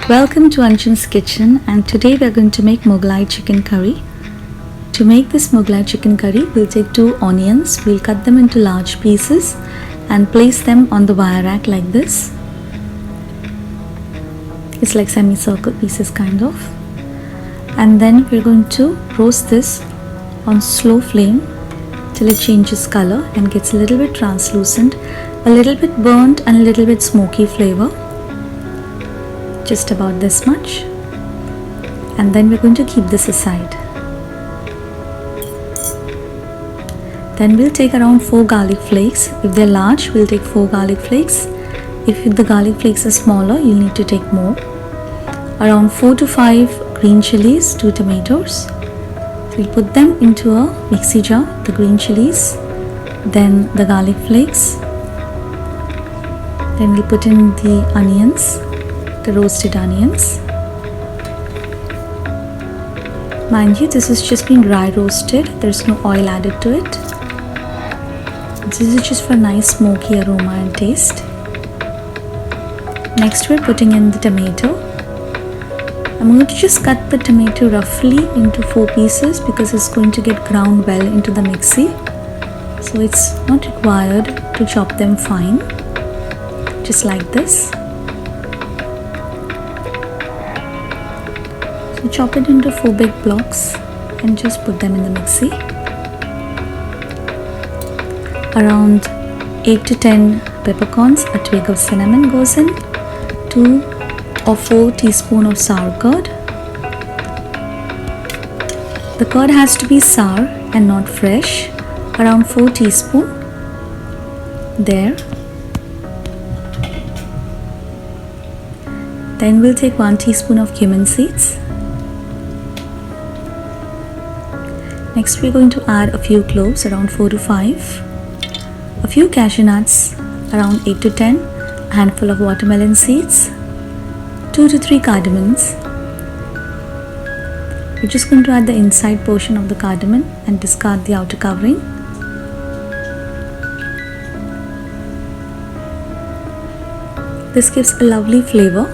Welcome to Anjum's kitchen, and today we are going to make Mughlai chicken curry. To make this Mughlai chicken curry, we'll take 2 onions, we'll cut them into large pieces and place them on the wire rack like this. It's like semicircle pieces kind of. And then we're going to roast this on slow flame till it changes color and gets a little bit translucent, a little bit burnt and a little bit smoky flavor. Just about this much. And then we're going to keep this aside. Then we'll take around 4 garlic flakes. If they're large, we'll take 4 garlic flakes. If the garlic flakes are smaller, you'll need to take more. Around 4 to 5 green chilies, 2 tomatoes. So we'll put them into a mixie jar, the green chilies, then the garlic flakes. Then we'll put in the onions, the roasted onions. Mind you, this is just being dry roasted. There's no oil added to it. This is just for nice smoky aroma and taste. Next we're putting in the tomato. I'm going to just cut the tomato roughly into 4 pieces because it's going to get ground well into the mixie. So it's not required to chop them fine. Just like this. So chop it into 4 big blocks and just put them in the mixie. Around 8 to 10 peppercorns, a twig of cinnamon goes in, 2 or 4 teaspoons of sour curd. The curd has to be sour and not fresh, around 4 teaspoons. There. Then we'll take 1 teaspoon of cumin seeds. Next we're going to add a few cloves, around 4 to 5. A few cashew nuts, around 8 to 10. A handful of watermelon seeds. 2 to 3 cardamoms. We're just going to add the inside portion of the cardamom and discard the outer covering. This gives a lovely flavor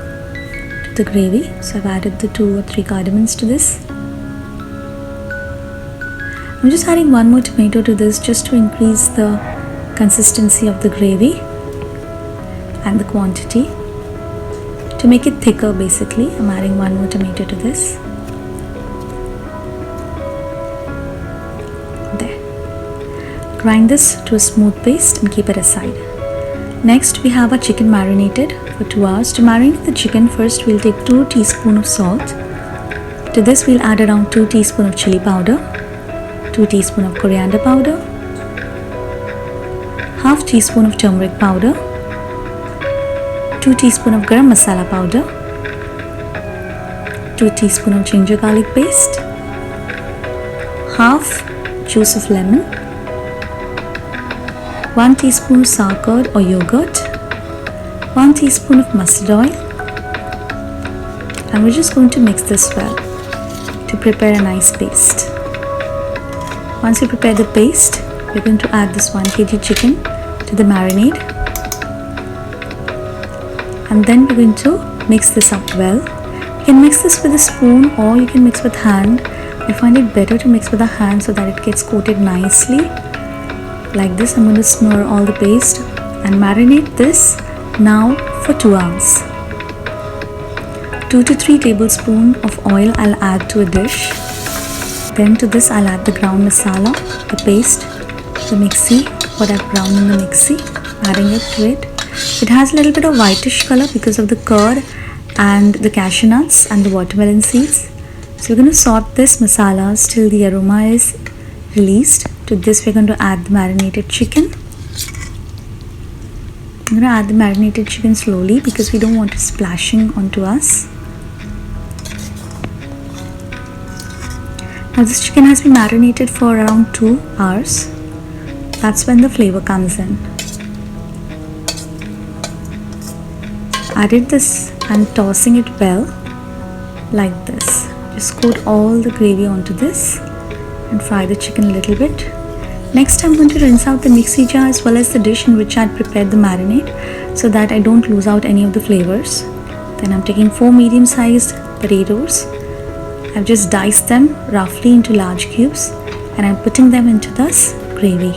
to the gravy, so I've added the 2 or 3 cardamoms to this. I'm just adding 1 more tomato to this just to increase the consistency of the gravy and the quantity. To make it thicker, basically, I'm adding 1 more tomato to this. There. Grind this to a smooth paste and keep it aside. Next, we have our chicken marinated for 2 hours. To marinate the chicken, first we'll take 2 teaspoons of salt. To this, we'll add around 2 teaspoons of chili powder, 2 teaspoons of coriander powder, half teaspoon of turmeric powder, 2 teaspoons of Garam masala powder, 2 teaspoons of ginger garlic paste, half juice of lemon, 1 teaspoon sour curd or yogurt, 1 teaspoon of mustard oil, and we're just going to mix this well to prepare a nice paste. Once you prepare the paste, we're going to add this 1 kg chicken to the marinade. And then we're going to mix this up well. You can mix this with a spoon or you can mix with hand. I find it better to mix with a hand so that it gets coated nicely. Like this, I'm going to smear all the paste and marinate this now for 2 hours. 2 to 3 tablespoons of oil I'll add to a dish. Then to this I'll add the ground masala, the paste, the mixie, what I've ground in the mixie, adding it to it. It has a little bit of whitish color because of the curd and the cashew nuts and the watermelon seeds. So we're going to sort this masalas till the aroma is released. To this we're going to add the marinated chicken. I'm going to add the marinated chicken slowly because we don't want it splashing onto us. Now this chicken has been marinated for around 2 hours. That's when the flavor comes in. Added this and tossing it well like this. Just coat all the gravy onto this and fry the chicken a little bit. Next, I'm going to rinse out the mixie jar as well as the dish in which I had prepared the marinade so that I don't lose out any of the flavors. Then I'm taking 4 medium-sized potatoes. I've just diced them roughly into large cubes and I'm putting them into this gravy,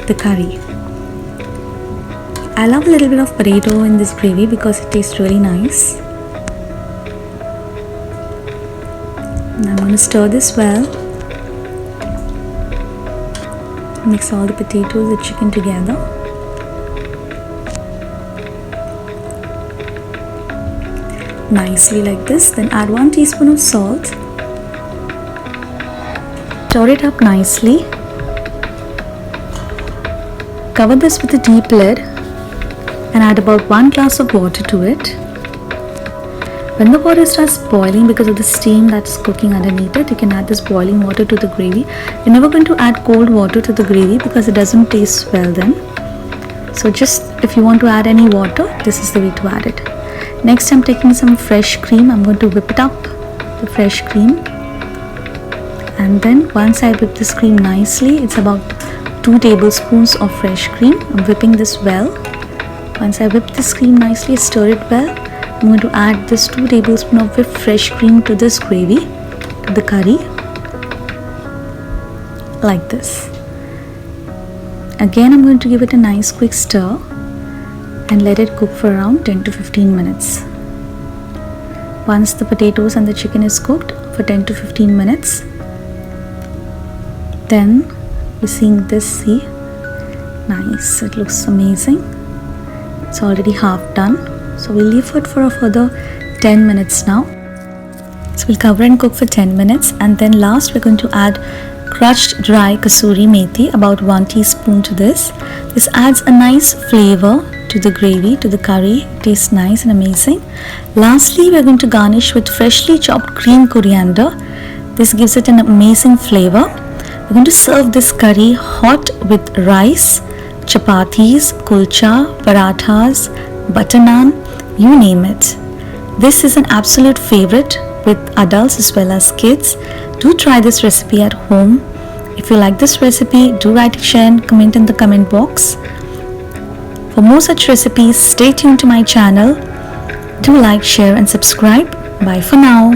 the curry. I love a little bit of potato in this gravy because it tastes really nice. And I'm going to stir this well. Mix all the potatoes, the chicken together. Nicely like this. Then add 1 teaspoon of salt. Stir it up nicely. Cover this with a deep lid and add about 1 glass of water to it. When the water starts boiling, because of the steam that's cooking underneath it, you can add this boiling water to the gravy. You're never going to add cold water to the gravy because it doesn't taste well then. So just if you want to add any water, this is the way to add it. Next, I'm taking some fresh cream. I'm going to whip it up, the fresh cream. And then once I whip this cream nicely, it's about 2 tablespoons of fresh cream. I'm whipping this well. Once I whip this cream nicely, stir it well. I'm going to add this 2 tablespoons of whipped fresh cream to this gravy, to the curry, like this. Again, I'm going to give it a nice quick stir and let it cook for around 10 to 15 minutes. Once the potatoes and the chicken is cooked for 10 to 15 minutes, then you're seeing this, see, nice, it looks amazing. It's already half done, so we'll leave it for a further 10 minutes now. So we'll cover and cook for 10 minutes, and then last we're going to add crushed dry kasuri methi, about 1 teaspoon to this. This adds a nice flavor to the gravy, to the curry. It tastes nice and amazing. Lastly, we're going to garnish with freshly chopped green coriander. This gives it an amazing flavor. We're going to serve this curry hot with rice, chapatis, kulcha, parathas, butter naan, you name it. This is an absolute favorite with adults as well as kids. Do try this recipe at home. If you like this recipe, do write, share and comment in the comment box. For more such recipes, stay tuned to my channel. Do like, share and subscribe. Bye for now.